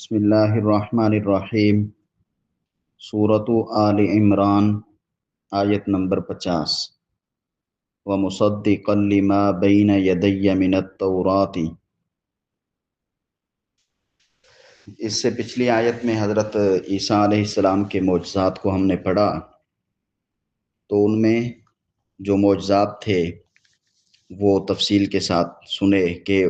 بسم اللہ الرحمن الرحیم۔ سورۃ آل عمران، آیت نمبر 50۔ وَمُصَدِّقًا لِمَا بَيْنَ يَدَيَّ مِنَ التَّوْرَاةِ۔ اس سے پچھلی آیت میں حضرت عیسیٰ علیہ السلام کے معجزات کو ہم نے پڑھا، تو ان میں جو معجزات تھے وہ تفصیل کے ساتھ سنے کہ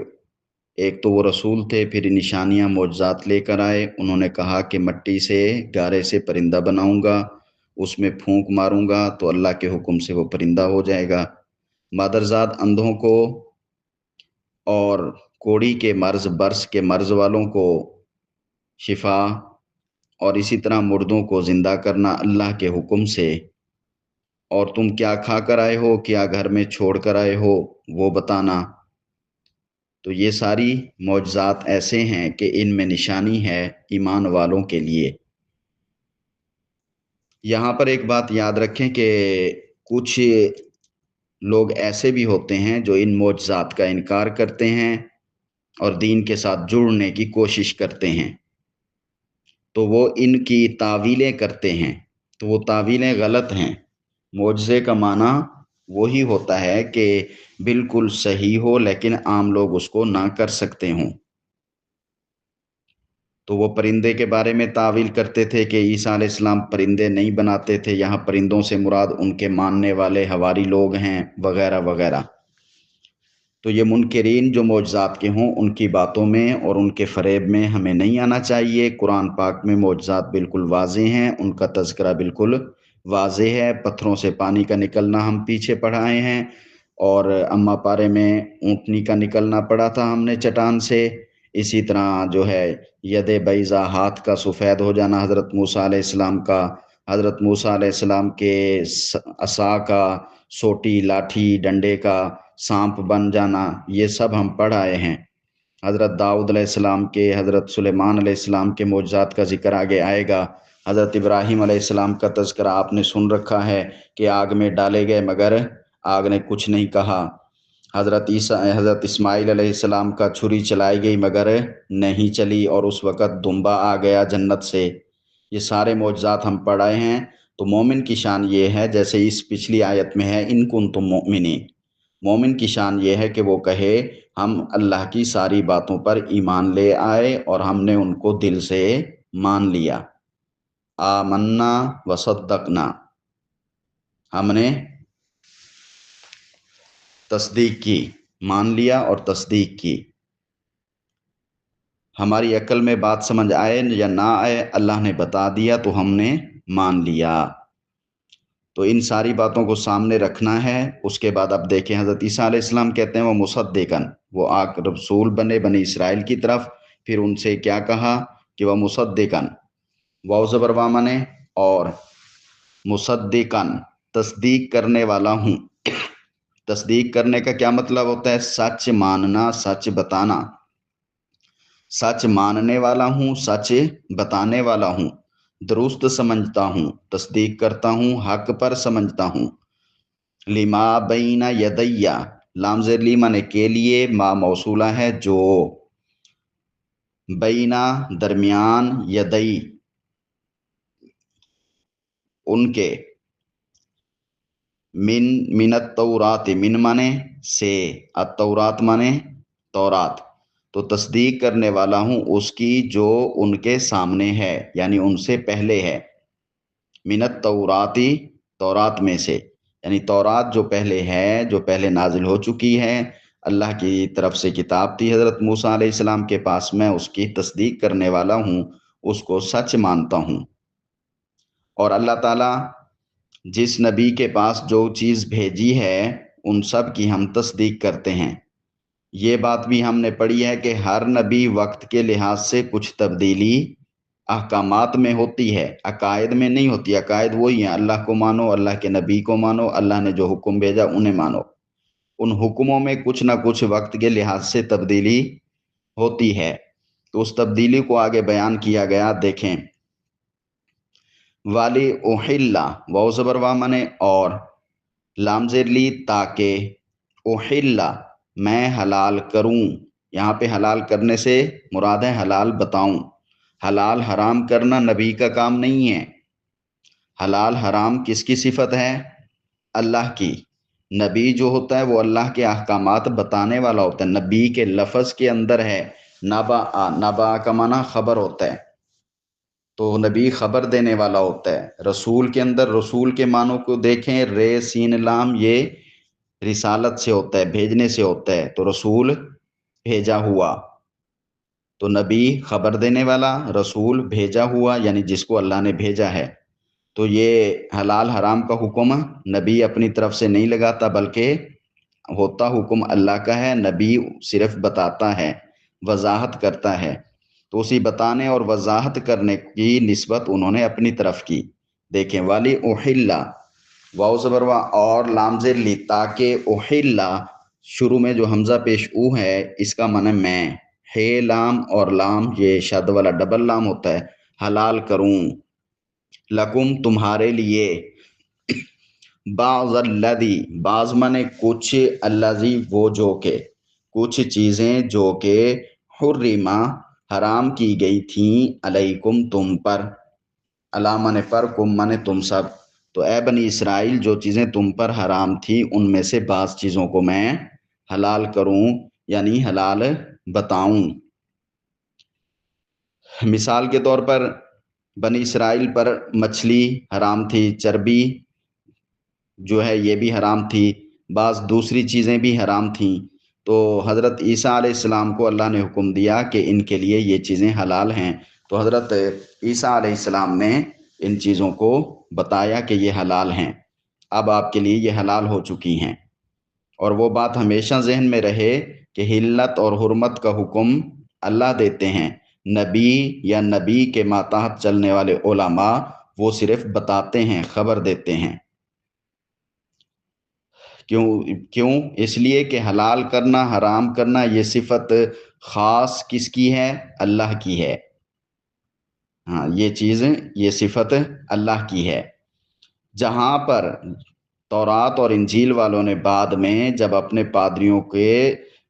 ایک تو وہ رسول تھے، پھر نشانیاں معجزات لے کر آئے۔ انہوں نے کہا کہ مٹی سے گارے سے پرندہ بناؤں گا، اس میں پھونک ماروں گا تو اللہ کے حکم سے وہ پرندہ ہو جائے گا۔ مادرزاد اندھوں کو اور کوڑی کے مرض، برس کے مرض والوں کو شفا، اور اسی طرح مردوں کو زندہ کرنا اللہ کے حکم سے۔ اور تم کیا کھا کر آئے ہو، کیا گھر میں چھوڑ کر آئے ہو، وہ بتانا۔ تو یہ ساری معجزات ایسے ہیں کہ ان میں نشانی ہے ایمان والوں کے لیے۔ یہاں پر ایک بات یاد رکھیں کہ کچھ لوگ ایسے بھی ہوتے ہیں جو ان معجزات کا انکار کرتے ہیں اور دین کے ساتھ جڑنے کی کوشش کرتے ہیں، تو وہ ان کی تعویلیں کرتے ہیں، تو وہ تعویلیں غلط ہیں۔ معجزے کا معنی وہی ہوتا ہے کہ بالکل صحیح ہو لیکن عام لوگ اس کو نہ کر سکتے ہوں۔ تو وہ پرندے کے بارے میں تعویل کرتے تھے کہ عیسیٰ علیہ السلام پرندے نہیں بناتے تھے، یہاں پرندوں سے مراد ان کے ماننے والے حواری لوگ ہیں وغیرہ وغیرہ۔ تو یہ منکرین جو معجزات کے ہوں ان کی باتوں میں اور ان کے فریب میں ہمیں نہیں آنا چاہیے۔ قرآن پاک میں معجزات بالکل واضح ہیں، ان کا تذکرہ بالکل واضح ہے۔ پتھروں سے پانی کا نکلنا ہم پیچھے پڑھائے ہیں، اور اما پارے میں اونٹنی کا نکلنا پڑا تھا ہم نے چٹان سے۔ اسی طرح جو ہے ید بیضا، ہاتھ کا سفید ہو جانا حضرت موسیٰ علیہ السلام کا، حضرت موسیٰ علیہ السلام کے عصا کا، سوٹی، لاٹھی، ڈنڈے کا سانپ بن جانا، یہ سب ہم پڑھ آئے ہیں۔ حضرت داؤد علیہ السلام کے، حضرت سلیمان علیہ السلام کے معجزات کا ذکر آگے آئے گا۔ حضرت ابراہیم علیہ السلام کا تذکرہ آپ نے سن رکھا ہے کہ آگ میں ڈالے گئے مگر آگ نے کچھ نہیں کہا۔ حضرت اسماعیل علیہ السلام کا چھری چلائی گئی مگر نہیں چلی، اور اس وقت دمبا آ گیا جنت سے۔ یہ سارے معجزات ہم پڑھ آئے ہیں۔ تو مومن کی شان یہ ہے، جیسے اس پچھلی آیت میں ہے ان کنتم مؤمنین، مومن کی شان یہ ہے کہ وہ کہے ہم اللہ کی ساری باتوں پر ایمان لے آئے اور ہم نے ان کو دل سے مان لیا۔ آمنا وصدقنا، ہم نے تصدیق کی، مان لیا اور تصدیق کی۔ ہماری عقل میں بات سمجھ آئے یا نہ آئے، اللہ نے بتا دیا تو ہم نے مان لیا۔ تو ان ساری باتوں کو سامنے رکھنا ہے۔ اس کے بعد اب دیکھیں حضرت عیسیٰ علیہ السلام کہتے ہیں وہ مصدقاً، وہ رسول بنے بنی اسرائیل کی طرف، پھر ان سے کیا کہا کہ وہ مصدقاً، واو زبر وا مانے، اور مصدقاً تصدیق کرنے والا ہوں۔ تصدیق کرنے کا کیا مطلب ہوتا ہے؟ سچ ماننا، سچ بتانا۔ سچ ماننے والا ہوں، سچ بتانے والا ہوں، درست سمجھتا ہوں، تصدیق کرتا ہوں، حق پر سمجھتا ہوں۔ لما بین یدیا، لام زیر لی مانے کے لیے، ما موصولہ ہے جو، بینا درمیان، یدئی ان کے، من التورات، من مانے سے، التورات مانے تورات، تو تصدیق کرنے والا ہوں اس کی جو ان کے سامنے ہے، یعنی ان سے پہلے ہے۔ من التوراتی، تورات میں سے، یعنی تورات جو پہلے ہے، جو پہلے نازل ہو چکی ہے، اللہ کی طرف سے کتاب تھی حضرت موسیٰ علیہ السلام کے پاس، میں اس کی تصدیق کرنے والا ہوں، اس کو سچ مانتا ہوں۔ اور اللہ تعالیٰ جس نبی کے پاس جو چیز بھیجی ہے ان سب کی ہم تصدیق کرتے ہیں۔ یہ بات بھی ہم نے پڑھی ہے کہ ہر نبی وقت کے لحاظ سے کچھ تبدیلی احکامات میں ہوتی ہے، عقائد میں نہیں ہوتی۔ عقائد وہی ہیں، اللہ کو مانو، اللہ کے نبی کو مانو، اللہ نے جو حکم بھیجا انہیں مانو۔ ان حکموں میں کچھ نہ کچھ وقت کے لحاظ سے تبدیلی ہوتی ہے، تو اس تبدیلی کو آگے بیان کیا گیا۔ دیکھیں والی احلہ، واو زبر وا مانے اور، لام زیر لی تاکہ، احلہ میں حلال کروں، یہاں پہ حلال کرنے سے مراد ہے حلال بتاؤں، حلال حرام کرنا نبی کا کام نہیں ہے۔ حلال حرام کس کی صفت ہے؟ اللہ کی۔ نبی جو ہوتا ہے وہ اللہ کے احکامات بتانے والا ہوتا ہے۔ نبی کے لفظ کے اندر ہے نبا، نبا کا معنی خبر ہوتا ہے، تو نبی خبر دینے والا ہوتا ہے۔ رسول کے اندر رسول کے معنوں کو دیکھیں، رے سین لام، یہ رسالت سے ہوتا ہے، بھیجنے سے ہوتا ہے، تو رسول بھیجا ہوا، تو نبی خبر دینے والا، رسول بھیجا ہوا، یعنی جس کو اللہ نے بھیجا ہے۔ تو یہ حلال حرام کا حکم نبی اپنی طرف سے نہیں لگاتا، بلکہ ہوتا حکم اللہ کا ہے، نبی صرف بتاتا ہے، وضاحت کرتا ہے۔ تو اسی بتانے اور وضاحت کرنے کی نسبت انہوں نے اپنی طرف کی۔ دیکھیں، والی احلا، واو زبر وا اور لام زیر لی، تاکہ احلا، شروع میں جو حمزہ پیش او ہے اس کا معنی میں، ہے لام اور لام یہ شد والا ڈبل لام ہوتا ہے، حلال کروں، لکم تمہارے لیے، بعض الذی، بعض مانے کچھ، الذی وہ جو کہ، کچھ چیزیں جو کہ حرما حرام کی گئی تھیں، علیکم تم پر، علی مانے پر، کم مانے تم سب، تو اے بنی اسرائیل جو چیزیں تم پر حرام تھی ان میں سے بعض چیزوں کو میں حلال کروں، یعنی حلال بتاؤں۔ مثال کے طور پر بنی اسرائیل پر مچھلی حرام تھی، چربی جو ہے یہ بھی حرام تھی، بعض دوسری چیزیں بھی حرام تھیں، تو حضرت عیسیٰ علیہ السلام کو اللہ نے حکم دیا کہ ان کے لیے یہ چیزیں حلال ہیں، تو حضرت عیسیٰ علیہ السلام نے ان چیزوں کو بتایا کہ یہ حلال ہیں، اب آپ کے لیے یہ حلال ہو چکی ہیں۔ اور وہ بات ہمیشہ ذہن میں رہے کہ حلت اور حرمت کا حکم اللہ دیتے ہیں، نبی یا نبی کے ماتحت چلنے والے علماء وہ صرف بتاتے ہیں، خبر دیتے ہیں۔ کیوں؟ اس لیے کہ حلال کرنا، حرام کرنا یہ صفت خاص کس کی ہے؟ اللہ کی ہے۔ ہاں، یہ چیز، یہ صفت اللہ کی ہے۔ جہاں پر تورات اور انجیل والوں نے بعد میں جب اپنے پادریوں کے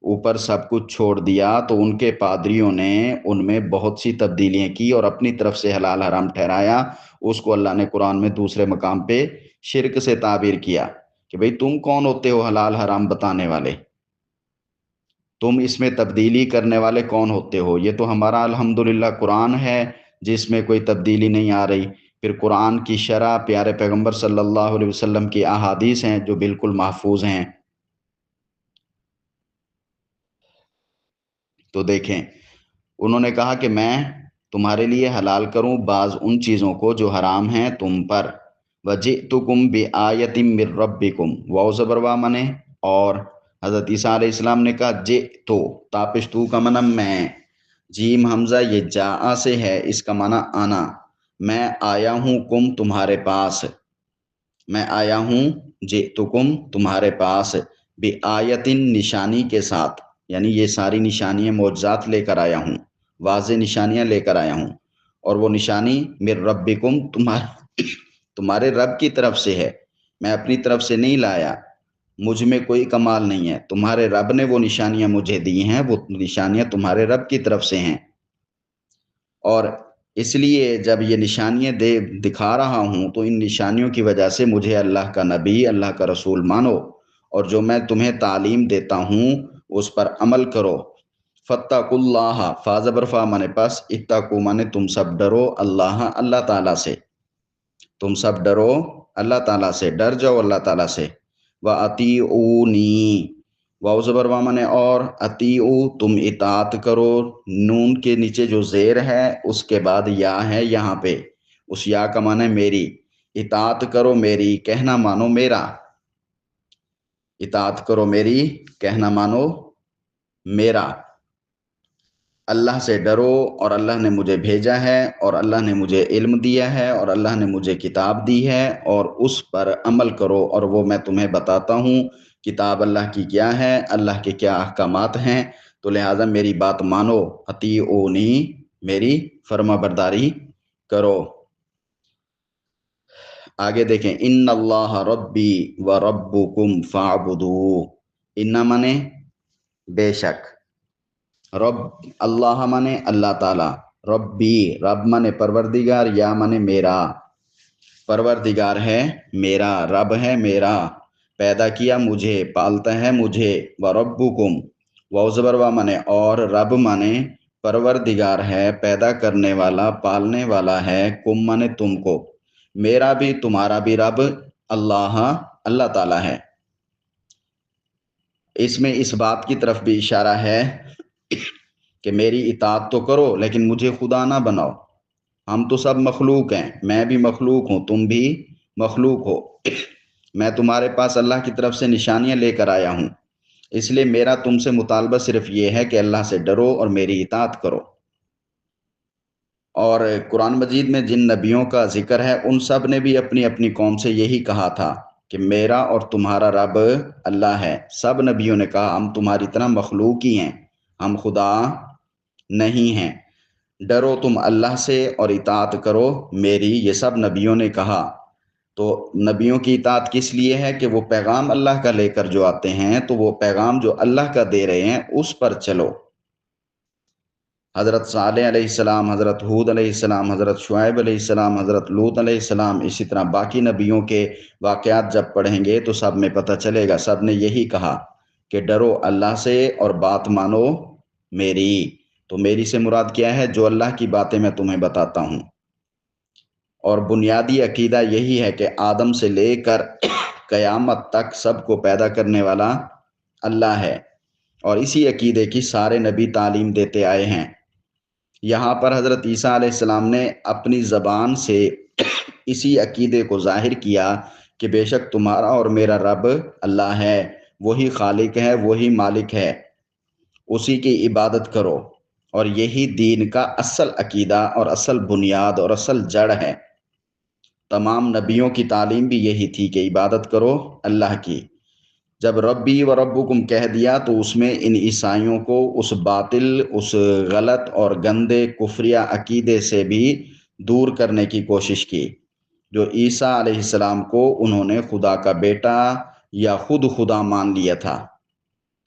اوپر سب کچھ چھوڑ دیا تو ان کے پادریوں نے ان میں بہت سی تبدیلیاں کی اور اپنی طرف سے حلال حرام ٹھہرایا، اس کو اللہ نے قرآن میں دوسرے مقام پہ شرک سے تعبیر کیا کہ بھئی تم کون ہوتے ہو حلال حرام بتانے والے، تم اس میں تبدیلی کرنے والے کون ہوتے ہو؟ یہ تو ہمارا الحمدللہ قرآن ہے جس میں کوئی تبدیلی نہیں آ رہی، پھر قرآن کی شرح، پیارے پیغمبر صلی اللہ علیہ وسلم کی احادیث ہیں جو بالکل محفوظ ہیں۔ تو دیکھیں، انہوں نے کہا کہ میں تمہارے لیے حلال کروں بعض ان چیزوں کو جو حرام ہیں تم پر، وَجِئْتُكُمْ بِآیَةٍ مِّن رَبِّكُمْ، واو زبر وا منے، اور حضرت عیسیٰ علیہ السلام نے کہا جئتو، تاپش تو کا معنی میں، جیم حمزہ یہ جاء سے ہے، اس کا معنی آنا، میں آیا ہوں، کم تمہارے پاس، میں آیا ہوں، جئتکم تمہارے پاس، بِآیَةٍ نشانی کے ساتھ، یعنی یہ ساری نشانیاں معجزات لے کر آیا ہوں، واضح نشانیاں لے کر آیا ہوں، اور وہ نشانی من ربکم، تمہارے رب کی طرف سے ہے، میں اپنی طرف سے نہیں لایا، مجھ میں کوئی کمال نہیں ہے، تمہارے رب نے وہ نشانیاں مجھے دی ہیں، وہ نشانیاں تمہارے رب کی طرف سے ہیں، اور اس لیے جب یہ نشانیاں دکھا رہا ہوں تو ان نشانیوں کی وجہ سے مجھے اللہ کا نبی، اللہ کا رسول مانو، اور جو میں تمہیں تعلیم دیتا ہوں اس پر عمل کرو۔ فَاتَّقُوا اللَّهَ، فا زبر فا مانے پس، اتقوا مانے تم سب ڈرو، اللہ، اللہ تعالیٰ سے، تم سب ڈرو اللہ تعالیٰ سے، ڈر جاؤ اللہ تعالیٰ سے۔ وَأَطِیعُونِی، واو زبر وا مانے اور، اطیعو تم اطاعت کرو، نون کے نیچے جو زیر ہے اس کے بعد یا ہے یہاں پہ، اس یا کا معنی میری، اطاعت کرو میری، کہنا مانو میرا، اطاعت کرو میری، کہنا مانو میرا، اللہ سے ڈرو، اور اللہ نے مجھے بھیجا ہے، اور اللہ نے مجھے علم دیا ہے، اور اللہ نے مجھے کتاب دی ہے، اور اس پر عمل کرو، اور وہ میں تمہیں بتاتا ہوں کتاب اللہ کی کیا ہے، اللہ کے کیا احکامات ہیں، تو لہٰذا میری بات مانو، اطیعونی، میری فرما برداری کرو۔ آگے دیکھیں، ان اللہ ربی و ربکم فاعبدوہ، ان مانے بے شک، رب اللہ مانے اللہ تعالیٰ، ربی، رب مانے پروردگار، یا مانے میرا، پروردگار ہے میرا، رب ہے میرا، پیدا کیا مجھے، پالتا ہے مجھے، وربکم، واو زبر وا مانے اور، رب مانے پروردگار ہے، پیدا کرنے والا، پالنے والا ہے، کم مانے تم کو، میرا بھی تمہارا بھی رب اللہ، اللہ تعالیٰ ہے۔ اس میں اس بات کی طرف بھی اشارہ ہے کہ میری اطاعت تو کرو لیکن مجھے خدا نہ بناؤ، ہم تو سب مخلوق ہیں، میں بھی مخلوق ہوں، تم بھی مخلوق ہو، میں تمہارے پاس اللہ کی طرف سے نشانیاں لے کر آیا ہوں، اس لیے میرا تم سے مطالبہ صرف یہ ہے کہ اللہ سے ڈرو اور میری اطاعت کرو۔ اور قرآن مجید میں جن نبیوں کا ذکر ہے ان سب نے بھی اپنی اپنی قوم سے یہی کہا تھا کہ میرا اور تمہارا رب اللہ ہے۔ سب نبیوں نے کہا ہم تمہاری طرح مخلوق ہی ہیں، ہم خدا نہیں ہیں، ڈرو تم اللہ سے اور اطاعت کرو میری، یہ سب نبیوں نے کہا۔ تو نبیوں کی اطاعت کس لیے ہے کہ وہ پیغام اللہ کا لے کر جو آتے ہیں تو وہ پیغام جو اللہ کا دے رہے ہیں اس پر چلو۔ حضرت صالح علیہ السلام، حضرت ہود علیہ السلام، حضرت شعیب علیہ السلام، حضرت لوط علیہ السلام، اسی طرح باقی نبیوں کے واقعات جب پڑھیں گے تو سب میں پتہ چلے گا، سب نے یہی کہا کہ ڈرو اللہ سے اور بات مانو میری۔ تو میری سے مراد کیا ہے؟ جو اللہ کی باتیں میں تمہیں بتاتا ہوں۔ اور بنیادی عقیدہ یہی ہے کہ آدم سے لے کر قیامت تک سب کو پیدا کرنے والا اللہ ہے، اور اسی عقیدے کی سارے نبی تعلیم دیتے آئے ہیں۔ یہاں پر حضرت عیسیٰ علیہ السلام نے اپنی زبان سے اسی عقیدے کو ظاہر کیا کہ بے شک تمہارا اور میرا رب اللہ ہے، وہی خالق ہے، وہی مالک ہے، اسی کی عبادت کرو، اور یہی دین کا اصل عقیدہ اور اصل بنیاد اور اصل جڑ ہے۔ تمام نبیوں کی تعلیم بھی یہی تھی کہ عبادت کرو اللہ کی۔ جب ربی و ربکم کہہ دیا تو اس میں ان عیسائیوں کو اس باطل، اس غلط اور گندے کفریہ عقیدے سے بھی دور کرنے کی کوشش کی، جو عیسیٰ علیہ السلام کو انہوں نے خدا کا بیٹا یا خود خدا مان لیا تھا۔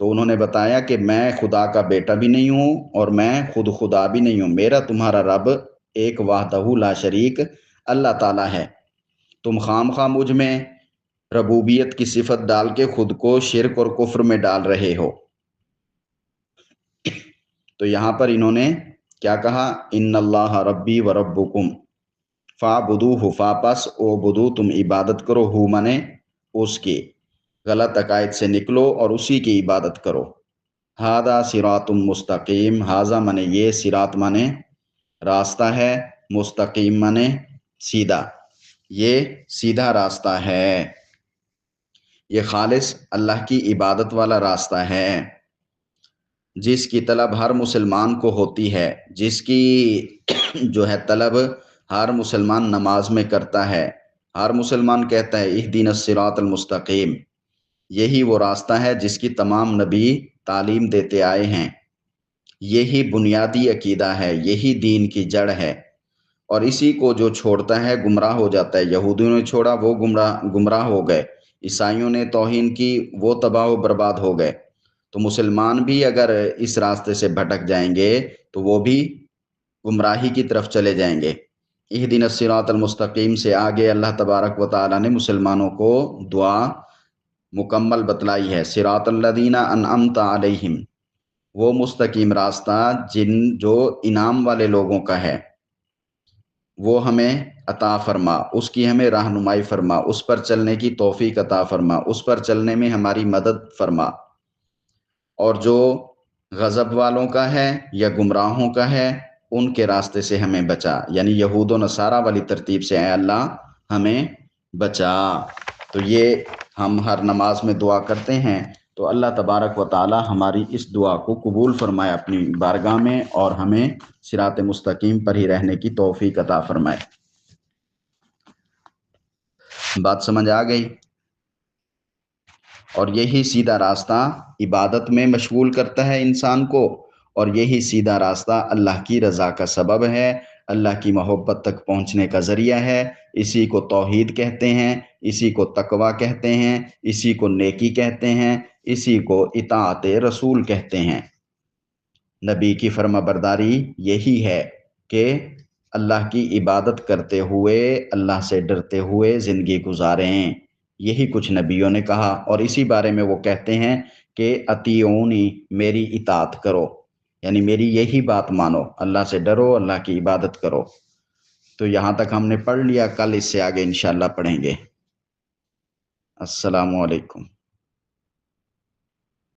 تو انہوں نے بتایا کہ میں خدا کا بیٹا بھی نہیں ہوں اور میں خود خدا بھی نہیں ہوں، میرا تمہارا رب ایک وحدہ لا شریک اللہ تعالیٰ ہے، تم خام خواہ مجھ میں ربوبیت کی صفت ڈال کے خود کو شرک اور کفر میں ڈال رہے ہو۔ تو یہاں پر انہوں نے کیا کہا؟ ان اللہ ربی و ربکم فاعبدوہ، پس اعبدو تم عبادت کرو، ہو منے اس کی، غلط عقائد سے نکلو اور اسی کی عبادت کرو۔ ہادہ صراط مستقیم، ہاذا منے یہ، صراط منے راستہ ہے، مستقیم منے سیدھا، یہ سیدھا راستہ ہے، یہ خالص اللہ کی عبادت والا راستہ ہے، جس کی طلب ہر مسلمان کو ہوتی ہے، جس کی جو ہے طلب ہر مسلمان نماز میں کرتا ہے، ہر مسلمان کہتا ہے اہدنا الصراط المستقیم، یہی وہ راستہ ہے جس کی تمام نبی تعلیم دیتے آئے ہیں، یہی بنیادی عقیدہ ہے، یہی دین کی جڑ ہے، اور اسی کو جو چھوڑتا ہے گمراہ ہو جاتا ہے۔ یہودیوں نے چھوڑا، وہ گمراہ ہو گئے، عیسائیوں نے توہین کی، وہ تباہ و برباد ہو گئے۔ تو مسلمان بھی اگر اس راستے سے بھٹک جائیں گے تو وہ بھی گمراہی کی طرف چلے جائیں گے۔ اہدنا الصراط المستقیم سے آگے اللہ تبارک و تعالیٰ نے مسلمانوں کو دعا مکمل بتلائی ہے، صراط الذین انعمت علیہم، وہ مستقیم راستہ جو انعام والے لوگوں کا ہے، وہ ہمیں عطا فرما، اس کی ہمیں رہنمائی فرما، اس پر چلنے کی توفیق عطا فرما، اس پر چلنے میں ہماری مدد فرما، اور جو غضب والوں کا ہے یا گمراہوں کا ہے ان کے راستے سے ہمیں بچا، یعنی یہود و نصارہ والی ترتیب سے اے اللہ ہمیں بچا۔ تو یہ ہم ہر نماز میں دعا کرتے ہیں، تو اللہ تبارک و تعالی ہماری اس دعا کو قبول فرمائے اپنی بارگاہ میں، اور ہمیں صراط مستقیم پر ہی رہنے کی توفیق عطا فرمائے۔ بات سمجھ آ گئی؟ اور یہی سیدھا راستہ عبادت میں مشغول کرتا ہے انسان کو، اور یہی سیدھا راستہ اللہ کی رضا کا سبب ہے، اللہ کی محبت تک پہنچنے کا ذریعہ ہے۔ اسی کو توحید کہتے ہیں، اسی کو تقویٰ کہتے ہیں، اسی کو نیکی کہتے ہیں، اسی کو اطاعت رسول کہتے ہیں۔ نبی کی فرما برداری یہی ہے۔ کہ اللہ کی عبادت کرتے ہوئے، اللہ سے ڈرتے ہوئے زندگی گزاریں۔ یہی کچھ نبیوں نے کہا، اور اسی بارے میں وہ کہتے ہیں کہ اطیعونی، میری اطاعت کرو، یعنی میری یہی بات مانو، اللہ سے ڈرو، اللہ کی عبادت کرو۔ تو یہاں تک ہم نے پڑھ لیا، کل اس سے آگے انشاءاللہ پڑھیں گے۔ السلام علیکم۔